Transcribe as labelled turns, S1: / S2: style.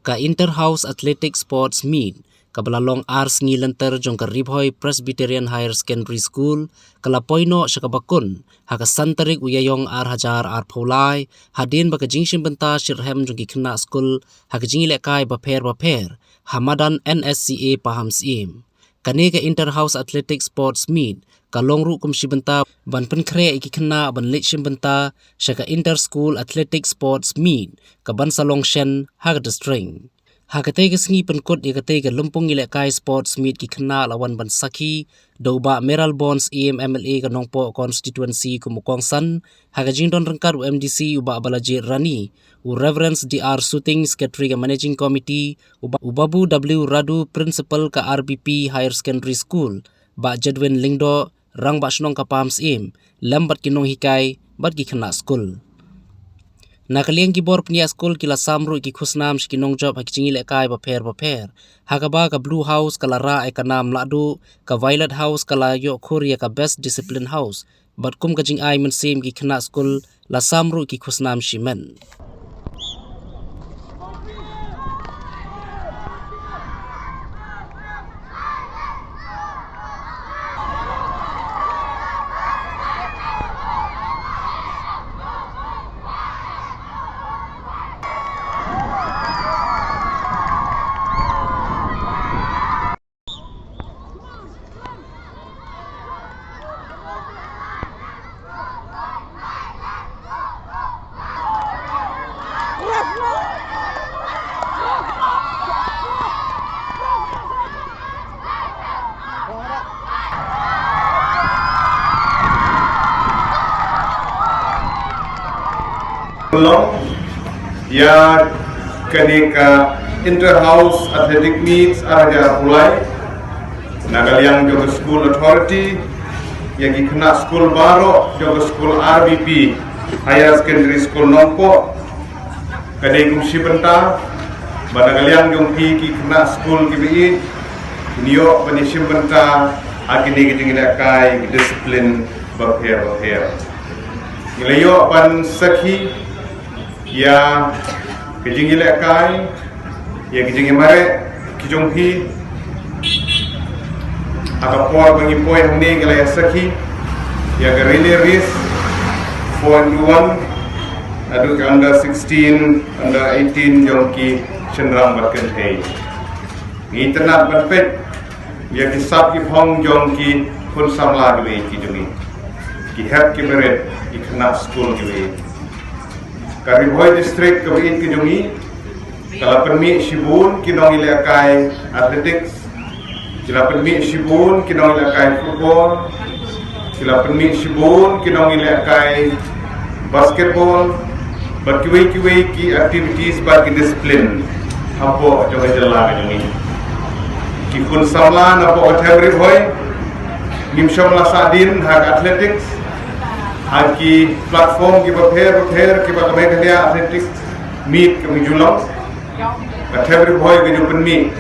S1: ka Inter-House Athletic Sports Meet ka balalong ars ngilenter jong ka Ribhoy Presbyterian Higher Secondary School kala poino siya kabakun haka santarik uyayong ar hajar ar paulay hadin baka jingshin benta shirhem jong kikna school haka jingile kai baper hamadan NSCA paham sim kani ka Inter-House Athletic Sports Meet ka longru kum shibenta ban penkre ikikna ban lit shimbenta siya ka Inter-School Athletic Sports Meet ka ban salong shen haka the string Hakatay kasngi penkot yakatay ka lumpong ilekay sports meet kikna lawan bansaki doba Meral Bonds EMMLA ka nongpo constituency kumukong san hakajindon rengkar UMDC uba balaji rani u Reverence DR Shooting Secretary ka Managing Committee ubabu W Radu Principal ka RBP Higher Secondary School ba Jadwin Lingdo rang ba snong ka pams im lambat kinong hikay bat kikna school Nakaliang gibor pnia school kila samru ki khusnam shkinong job hakchingile kai baper hakaba ka Blue House kala ra ay kanam ladu ka Violet House kala yo Korea ka Best Discipline House bat kum ka jing ay men sim ki khna school la samru ki khusnam shimen
S2: ya kenika Inter-House Athletic Meets araja mulai nagaliang jogo school authority yang kena school baru jogo school RBP Higher Secondary School Nongpo kadai kumsi benta badagaliang jong ki kena school KBI niyo panisim benta akini kita kai disiplin berher Ngelayo pan sakhi ya kijingile kai ya kijingi mare kijonghi akapor bangi poy hne ngelaya sakhi ya garile ris 4-1 adu ke under 16 under 18 jongki chendram barkan hai internet perfect ya kisap ki phong jongki kun samla dwe kijungi ki hep ki meret ki khna school dwe Ribhoy District kabiin kijungi kala permi shibun kinong ilakai athletics kila permi shibun kinong ilakai football kila permi shibun kinong ilakai basketball berkiwai ki activities bagi disiplin apo joga jalla kijungi ki kun samla apo otham Ribhoy nimsham la sadin hak athletics Aki platform ki berher ki bagai kerja atletik meet kami julong, katanya Ribhoy ke jupan meet